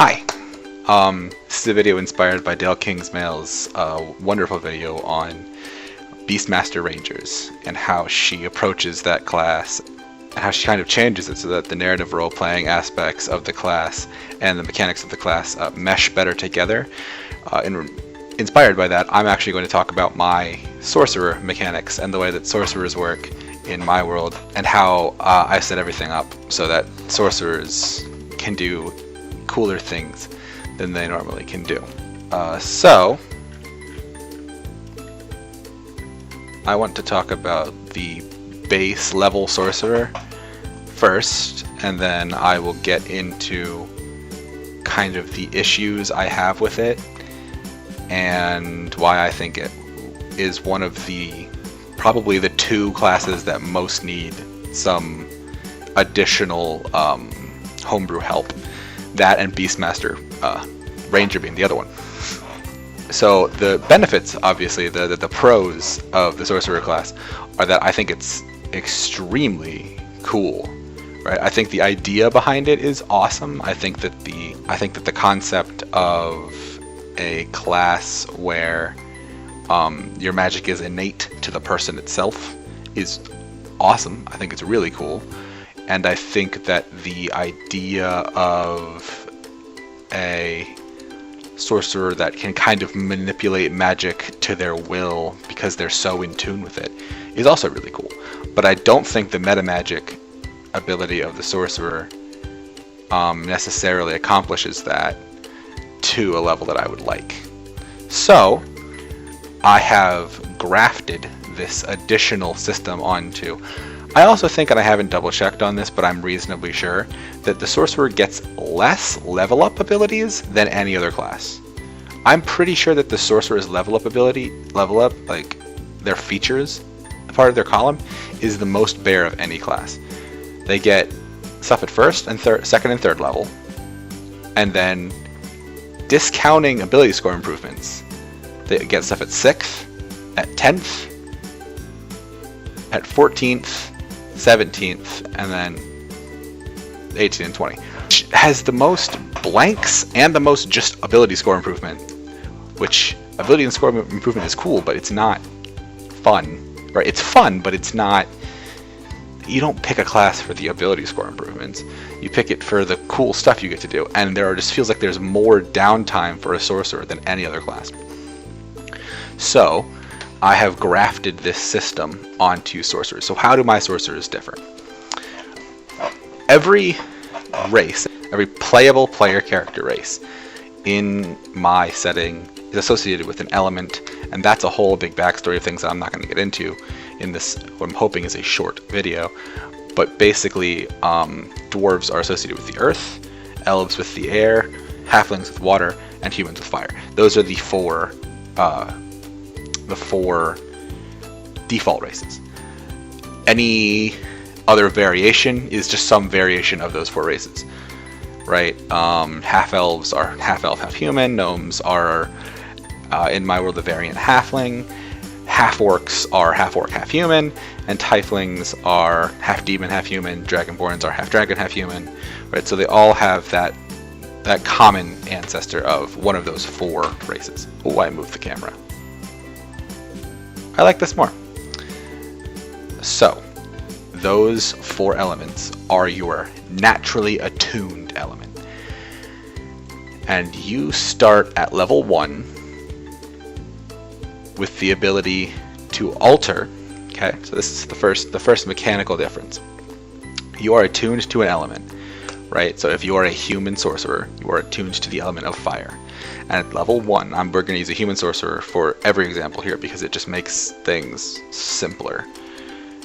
Hi. This is a video inspired by Dale Kingsmail's wonderful video on Beastmaster Rangers and how she approaches that class and how she kind of changes it so that the narrative role-playing aspects of the class and the mechanics of the class mesh better together. Inspired by that, I'm actually going to talk about my sorcerer mechanics and the way that sorcerers work in my world and how I set everything up so that sorcerers can do cooler things than they normally can do. So I want to talk about the base level sorcerer first, and then I will get into kind of the issues I have with it and why I think it is one of the probably the two classes that most need some additional homebrew help. That and Beastmaster Ranger being the other one. So the benefits, obviously, the pros of the sorcerer class are that I think it's extremely cool, right? I think the idea behind it is awesome. I think that the concept of a class where your magic is innate to the person itself is awesome. I think it's really cool. And I think that the idea of a sorcerer that can kind of manipulate magic to their will because they're so in tune with it is also really cool. But I don't think the meta magic ability of the sorcerer necessarily accomplishes that to a level that I would like. So I have grafted this additional system onto. I also think, and I haven't double checked on this, but I'm reasonably sure, that the sorcerer gets less level up abilities than any other class. I'm pretty sure that the sorcerer's level up, like their features, part of their column, is the most bare of any class. They get stuff at first and second and third level, and then discounting ability score improvements, they get stuff at 6th, at 10th, at 14th, 17th, and then 18 and 20. Which has the most blanks and the most just ability score improvement, which ability and score improvement is cool, but it's not fun, right? It's fun, but it's not. You don't pick a class for the ability score improvements. You pick it for the cool stuff you get to do, and just feels like there's more downtime for a sorcerer than any other class. So I have grafted this system onto sorcerers. So how do my sorcerers differ? Every race, every playable player character race in my setting is associated with an element, and that's a whole big backstory of things that I'm not going to get into in this, what I'm hoping is a short video. But basically, dwarves are associated with the earth, elves with the air, halflings with water, and humans with fire. Those are the four default races. Any other variation is just some variation of those four races, right? Half elves are half elf, half human. Gnomes are, in my world, the variant halfling. Half orcs are half orc, half human, and tieflings are half demon, half human. Dragonborns are half dragon, half human, right? So they all have that common ancestor of one of those four races. Oh, I moved the camera. I like this more. So, those four elements are your naturally attuned element. And you start at level 1 with the ability to alter. Okay, so this is the first mechanical difference. You are attuned to an element, right? So if you are a human sorcerer, you are attuned to the element of fire. And at level 1, we're going to use a human sorcerer for every example here because it just makes things simpler.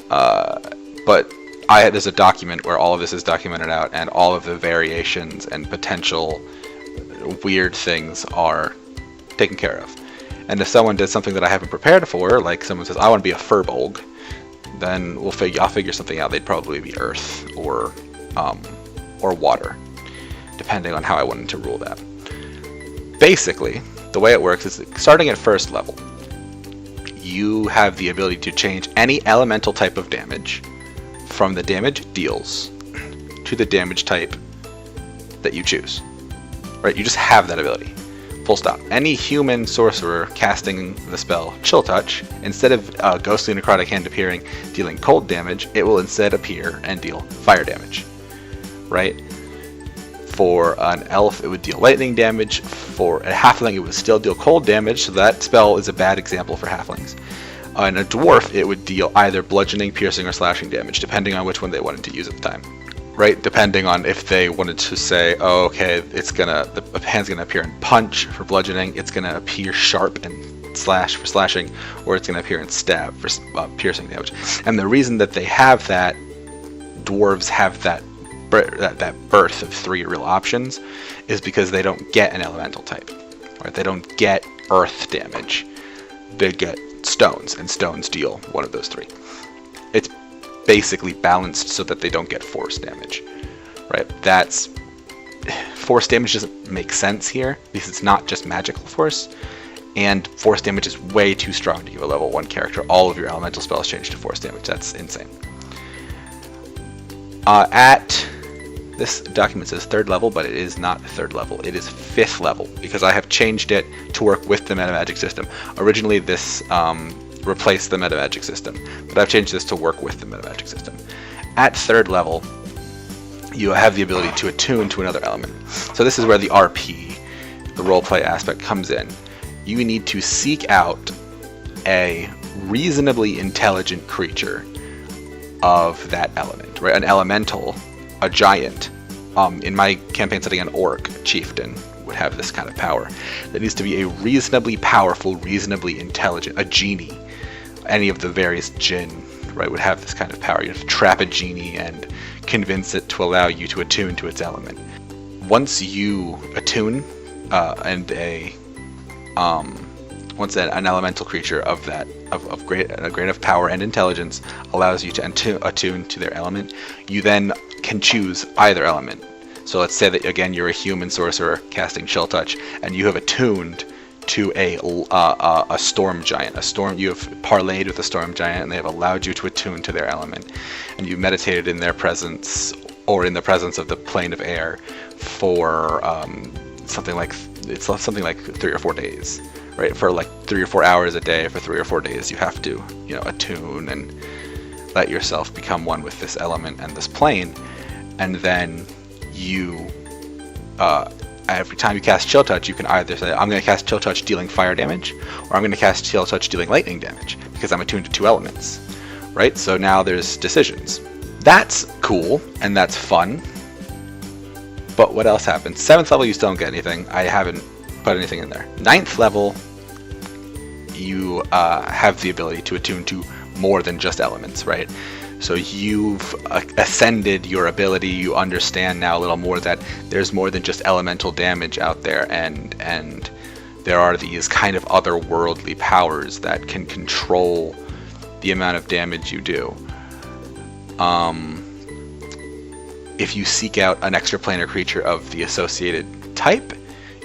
But there's a document where all of this is documented out, and all of the variations and potential weird things are taken care of. And if someone does something that I haven't prepared for, like someone says, I want to be a furbolg, then I'll figure something out. They'd probably be earth or water, depending on how I wanted to rule that. Basically, the way it works is starting at first level, you have the ability to change any elemental type of damage from the damage it deals to the damage type that you choose. right? You just have that ability. Full stop. Any human sorcerer casting the spell Chill Touch, instead of Ghostly Necrotic Hand appearing, dealing cold damage, it will instead appear and deal fire damage, right? For an elf, it would deal lightning damage. For a halfling, it would still deal cold damage, so that spell is a bad example for halflings. And a dwarf, it would deal either bludgeoning, piercing, or slashing damage, depending on which one they wanted to use at the time. Right, depending on if they wanted to say, oh, okay, the hand's gonna appear in punch for bludgeoning, it's gonna appear sharp and slash for slashing, or it's gonna appear in stab for piercing damage. And the reason that they have that, dwarves have that birth of 3 real options, is because they don't get an elemental type. Right, they don't get earth damage. They get stones, and stones deal one of those 3. It's basically balanced so that they don't get force damage, right? That's force damage doesn't make sense here because it's not just magical force, and force damage is way too strong to give a level 1 character. All of your elemental spells change to force damage. That's insane. At this document says 3rd level, but it is not 3rd level. It is 5th level because I have changed it to work with the meta magic system. Originally, this replace the meta magic system, but I've changed this to work with the meta magic system. At 3rd level, you have the ability to attune to another element. So this is where the RP, the roleplay aspect, comes in. You need to seek out a reasonably intelligent creature of that element, right? An elemental, a giant. In my campaign setting, an orc chieftain would have this kind of power. That needs to be a reasonably powerful, reasonably intelligent, a genie. Any of the various jinn, right, would have this kind of power. You have to trap a genie and convince it to allow you to attune to its element. Once you attune, an elemental creature of great of power and intelligence allows you to attune to their element, you then can choose either element. So let's say that again you're a human sorcerer casting Chill Touch, and you have attuned to a storm giant. You have parlayed with a storm giant, and they have allowed you to attune to their element, and you meditated in their presence or in the presence of the plane of air for something like 3 or 4 days, right? For like 3 or 4 hours a day for 3 or 4 days, you have to attune and let yourself become one with this element and this plane, and then you. Every time you cast Chill Touch, you can either say, I'm going to cast Chill Touch dealing fire damage, or I'm going to cast Chill Touch dealing lightning damage, because I'm attuned to 2 elements, right? So now there's decisions. That's cool, and that's fun, but what else happens? 7th level, you still don't get anything. I haven't put anything in there. 9th level, you have the ability to attune to more than just elements, right? So you've ascended your ability. You understand now a little more that there's more than just elemental damage out there, and there are these kind of otherworldly powers that can control the amount of damage you do. If you seek out an extraplanar creature of the associated type,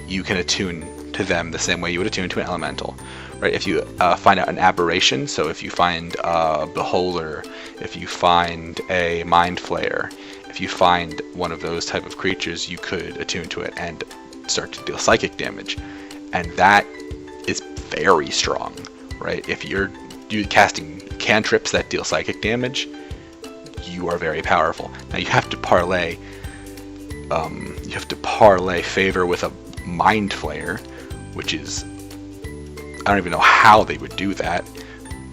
you can attune to them the same way you would attune to an elemental. Right? If you find out an aberration, so if you find a beholder, if you find a mind flayer, if you find one of those type of creatures, you could attune to it and start to deal psychic damage, and that is very strong, right? If you're casting cantrips that deal psychic damage, you are very powerful. Now you have to parlay. You have to parlay favor with a mind flayer, which is, I don't even know how they would do that,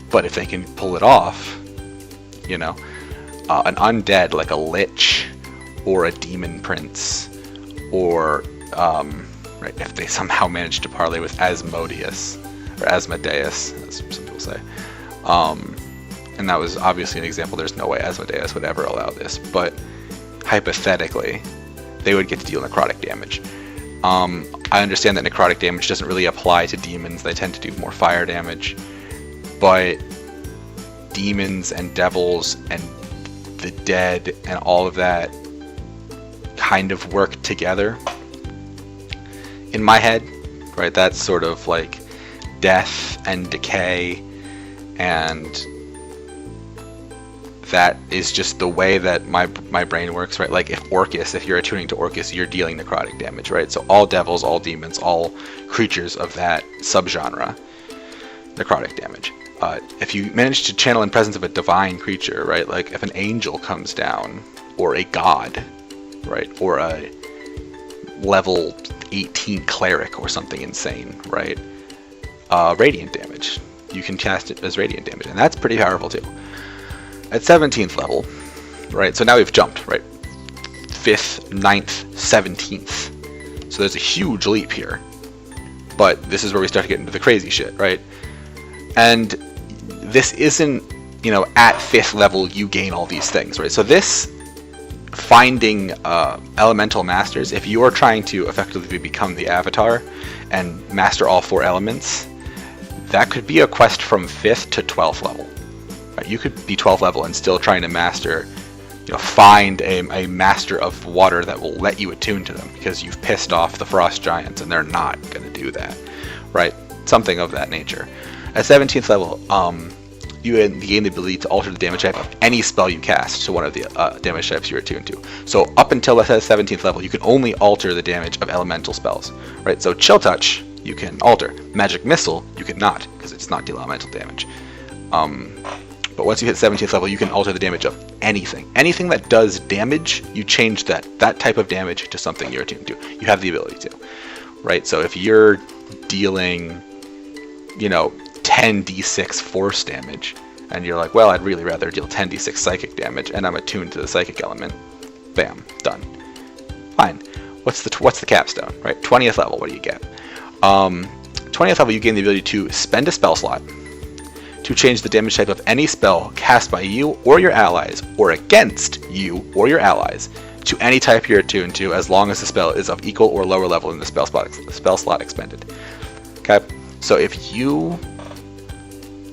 but if they can pull it off, an undead like a lich or a demon prince, or right, if they somehow manage to parlay with Asmodeus or Asmodeus, as some people say, and that was obviously an example. There's no way Asmodeus would ever allow this, but hypothetically, they would get to deal necrotic damage. I understand that necrotic damage doesn't really apply to demons. They tend to do more fire damage, but demons and devils and the dead and all of that kind of work together in my head, right? That's sort of like death and decay and that is just the way that my brain works, right? Like if you're attuning to Orcus, you're dealing necrotic damage, right? So all devils, all demons, all creatures of that subgenre, necrotic damage. If you manage to channel in presence of a divine creature, right? Like if an angel comes down, or a god, right? Or a level 18 cleric or something insane, right? Radiant damage. You can cast it as radiant damage, and that's pretty powerful too. At 17th level, right? So now we've jumped, right? 5th, 9th, 17th. So there's a huge leap here. But this is where we start to get into the crazy shit, right? And this isn't, you know, at 5th level you gain all these things, right? So this finding elemental masters, if you are trying to effectively become the avatar and master all 4 elements, that could be a quest from 5th to 12th level. Right? You could be 12th level and still trying to master, you know, find a master of water that will let you attune to them, because you've pissed off the frost giants and they're not going to do that, right? Something of that nature. At 17th level, you gain the ability to alter the damage type of any spell you cast to one of the damage types you're attuned to. So up until the 17th level, you can only alter the damage of elemental spells, right? So Chill Touch, you can alter. Magic Missile, you cannot, because it's not deal elemental damage. But once you hit 17th level, you can alter the damage of anything. Anything that does damage, you change that type of damage to something you're attuned to. You have the ability to, right? So if you're dealing, you know, 10d6 force damage, and you're like, well, I'd really rather deal 10d6 psychic damage, and I'm attuned to the psychic element, bam, done. Fine. What's the capstone, right? 20th level, what do you get? 20th level, you gain the ability to spend a spell slot to change the damage type of any spell cast by you or your allies, or against you or your allies, to any type you're attuned to, as long as the spell is of equal or lower level in the spell slot expended. Okay, so if you,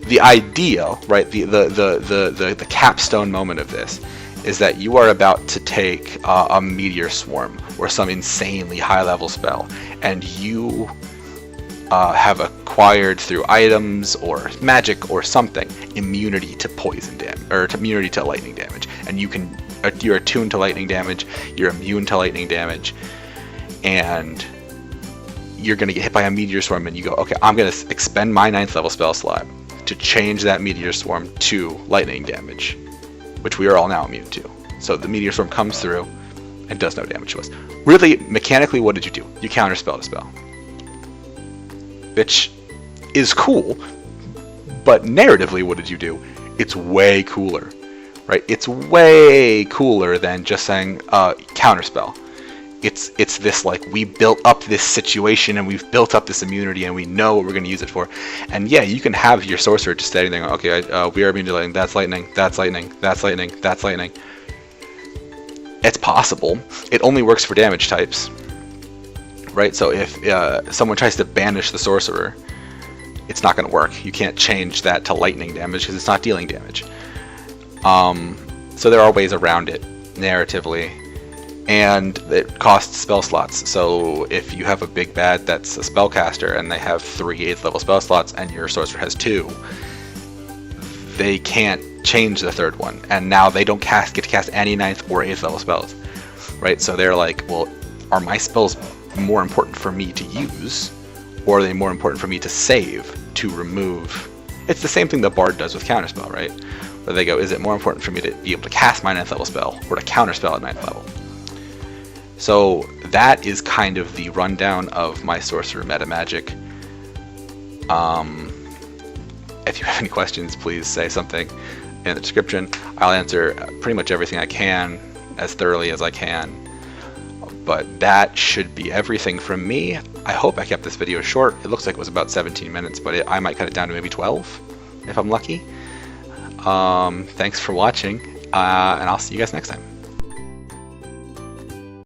the idea, right, the capstone moment of this is that you are about to take a meteor swarm or some insanely high level spell, and you have acquired through items or magic or something immunity to poison damage, or to immunity to lightning damage, and you're attuned to lightning damage, you're immune to lightning damage, and you're going to get hit by a meteor swarm, and you go, okay, I'm going to expend my 9th level spell slot to change that meteor swarm to lightning damage, which we are all now immune to. So the meteor swarm comes through and does no damage to us. Really, mechanically, what did you do? You counterspell the spell, which is cool, but narratively, what did you do? It's way cooler, right? It's way cooler than just saying counterspell. It's this, like, we built up this situation and we've built up this immunity and we know what we're going to use it for. And yeah, you can have your sorcerer just standing there going, okay, we are immune to lightning, that's lightning, that's lightning, that's lightning, that's lightning. It's possible. It only works for damage types, right? So if someone tries to banish the sorcerer, it's not going to work. You can't change that to lightning damage because it's not dealing damage. So there are ways around it narratively, and it costs spell slots. So if you have a big bad that's a spellcaster and they have 3 8th level spell slots and your sorcerer has 2, they can't change the 3rd one, and now they don't get to cast any 9th or 8th level spells, right? So they're like, well, are my spells more important for me to use, or are they more important for me to save, to remove? It's the same thing the bard does with counterspell, right? Where they go, is it more important for me to be able to cast my 9th level spell or to counterspell at 9th level? So that is kind of the rundown of my sorcerer meta magic. If you have any questions, please say something in the description. I'll answer pretty much everything I can as thoroughly as I can. But that should be everything from me. I hope I kept this video short. It looks like it was about 17 minutes, but I might cut it down to maybe 12 if I'm lucky. Thanks for watching, and I'll see you guys next time.